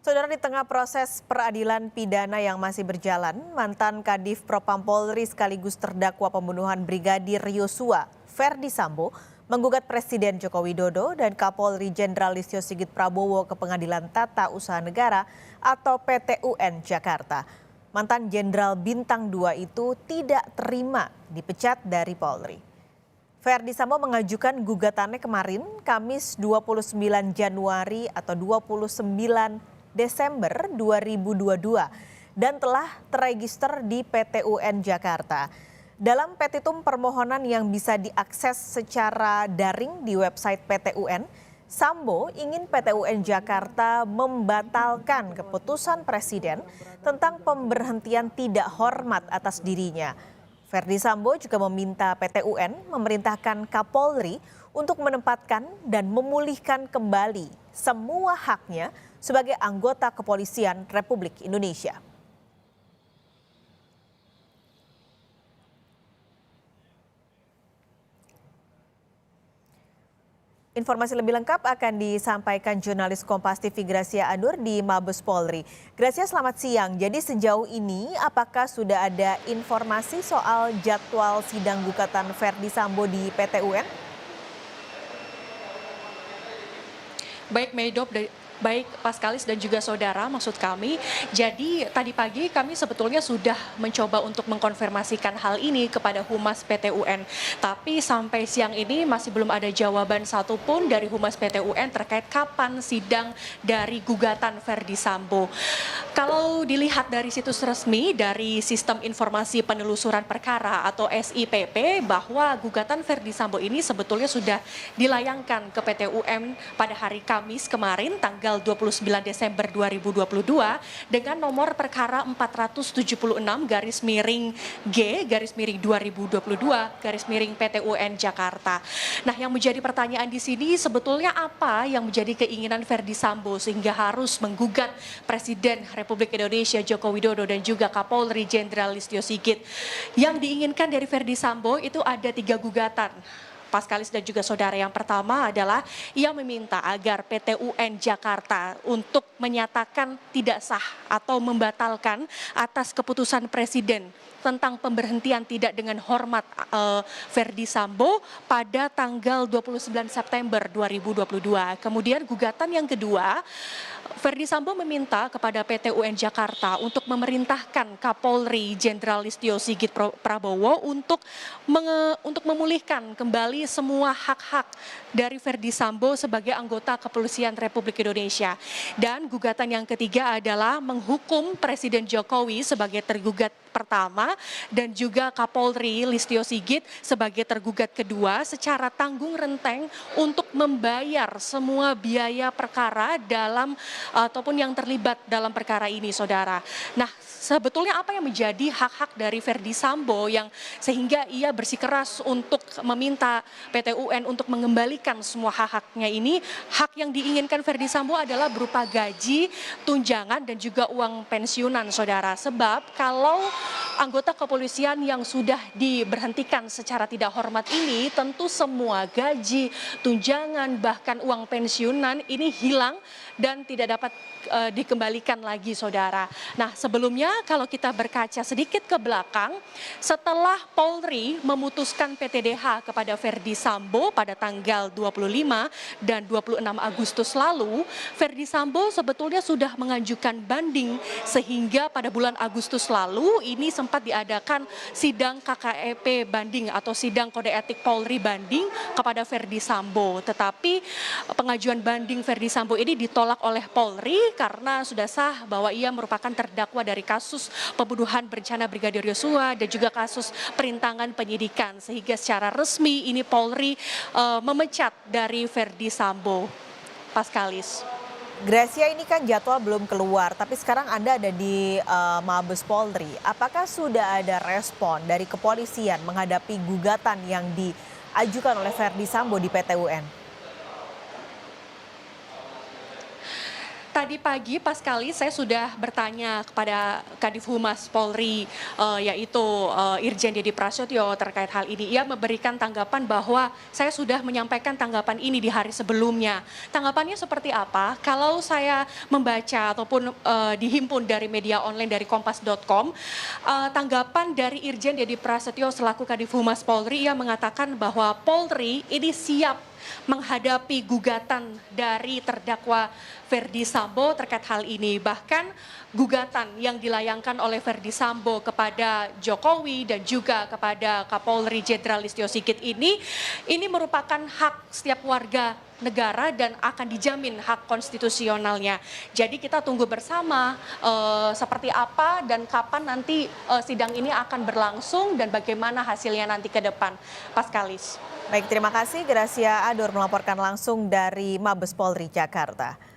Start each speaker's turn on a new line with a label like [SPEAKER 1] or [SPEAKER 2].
[SPEAKER 1] Saudara, di tengah proses peradilan pidana yang masih berjalan, mantan Kadif Propam Polri sekaligus terdakwa pembunuhan Brigadir Yosua, Ferdi Sambo, menggugat Presiden Joko Widodo dan Kapolri Jenderal Listio Sigit Prabowo ke Pengadilan Tata Usaha Negara atau PT UN Jakarta. Mantan Jenderal Bintang 2 itu tidak terima dipecat dari Polri. Ferdi Sambo mengajukan gugatannya kemarin, Kamis 29 Januari atau 29 Desember 2022 dan telah terregister di PT UN Jakarta. Dalam petitum permohonan yang bisa diakses secara daring di website PT UN, Sambo ingin PT UN Jakarta membatalkan keputusan Presiden tentang pemberhentian tidak hormat atas dirinya. Ferdi Sambo juga meminta PT UN memerintahkan Kapolri untuk menempatkan dan memulihkan kembali semua haknya sebagai anggota Kepolisian Republik Indonesia. Informasi lebih lengkap akan disampaikan jurnalis Kompas TV Gracia Anur di Mabes Polri. Gracia, selamat siang. Jadi sejauh ini apakah sudah ada informasi soal jadwal sidang gugatan Ferdi Sambo di PT UN?
[SPEAKER 2] Baik, Medop, baik Paskalis dan juga saudara, maksud kami. Jadi tadi pagi kami sebetulnya sudah mencoba untuk mengkonfirmasikan hal ini kepada Humas PT UN. Tapi sampai siang ini masih belum ada jawaban satupun dari Humas PT UN terkait kapan sidang dari gugatan Ferdi Sambo. Kalau dilihat dari situs resmi dari Sistem Informasi Penelusuran Perkara atau SIPP, bahwa gugatan Ferdi Sambo ini sebetulnya sudah dilayangkan ke PT UN pada hari Kamis kemarin tanggal 29 Desember 2022 dengan nomor perkara 476-G-2022 PT UN Jakarta. Nah, yang menjadi pertanyaan di sini sebetulnya apa yang menjadi keinginan Ferdi Sambo sehingga harus menggugat Presiden Republik Indonesia Joko Widodo dan juga Kapolri Jenderal Listio Sigit. Yang diinginkan dari Ferdi Sambo itu ada 3 gugatan. Paskalis dan juga saudara, yang pertama adalah ia meminta agar PT UN Jakarta untuk menyatakan tidak sah atau membatalkan atas keputusan Presiden tentang pemberhentian tidak dengan hormat Ferdi Sambo pada tanggal 29 September 2022. Kemudian gugatan yang kedua, Ferdi Sambo meminta kepada PT UN Jakarta untuk memerintahkan Kapolri Jenderal Listio Sigit Prabowo untuk memulihkan kembali semua hak-hak dari Ferdi Sambo sebagai anggota Kepolisian Republik Indonesia. Dan gugatan yang ketiga adalah menghukum Presiden Jokowi sebagai tergugat pertama dan juga Kapolri Listio Sigit sebagai tergugat kedua secara tanggung renteng untuk membayar semua biaya perkara dalam ataupun yang terlibat dalam perkara ini, saudara. Nah, sebetulnya apa yang menjadi hak-hak dari Ferdi Sambo yang sehingga ia bersikeras untuk meminta PT UN untuk mengembalikan semua hak-haknya ini? Hak yang diinginkan Ferdi Sambo adalah berupa gaji, tunjangan dan juga uang pensiunan, saudara. Sebab kalau anggota kepolisian yang sudah diberhentikan secara tidak hormat ini, tentu semua gaji, tunjangan, bahkan uang pensiunan ini hilang dan tidak dapat dikembalikan lagi, saudara. Nah, sebelumnya kalau kita berkaca sedikit ke belakang, setelah Polri memutuskan PTDH kepada Ferdi Sambo pada tanggal 25 dan 26 Agustus lalu, Ferdi Sambo sebetulnya sudah mengajukan banding sehingga pada bulan Agustus lalu ini sempat diadakan sidang KKEP banding atau sidang kode etik Polri banding kepada Ferdi Sambo. Tetapi pengajuan banding Ferdi Sambo ini ditolak oleh Polri karena sudah sah bahwa ia merupakan terdakwa dari kasus pembunuhan berencana Brigadir Yosua dan juga kasus perintangan penyidikan, sehingga secara resmi ini Polri memecat dari Ferdi Sambo. Paskalis.
[SPEAKER 1] Gracia, ini kan jadwal belum keluar, tapi sekarang Anda ada di Mabes Polri. Apakah sudah ada respon dari kepolisian menghadapi gugatan yang diajukan oleh Ferdi Sambo di PT UN?
[SPEAKER 2] Tadi pagi pas kali saya sudah bertanya kepada Kadif Humas Polri, yaitu Irjen Deddy Prasetyo terkait hal ini. Ia memberikan tanggapan bahwa saya sudah menyampaikan tanggapan ini di hari sebelumnya. Tanggapannya seperti apa? Kalau saya membaca ataupun dihimpun dari media online dari kompas.com, tanggapan dari Irjen Deddy Prasetyo selaku Kadif Humas Polri, ia mengatakan bahwa Polri ini siap menghadapi gugatan dari terdakwa Ferdy Sambo terkait hal ini. Bahkan gugatan yang dilayangkan oleh Ferdy Sambo kepada Jokowi dan juga kepada Kapolri Jenderal Listio Sigit ini merupakan hak setiap warga negara dan akan dijamin hak konstitusionalnya. Jadi kita tunggu bersama seperti apa dan kapan nanti sidang ini akan berlangsung dan bagaimana hasilnya nanti ke depan. Paskalis.
[SPEAKER 1] Baik, terima kasih Gracia Adur melaporkan langsung dari Mabes Polri Jakarta.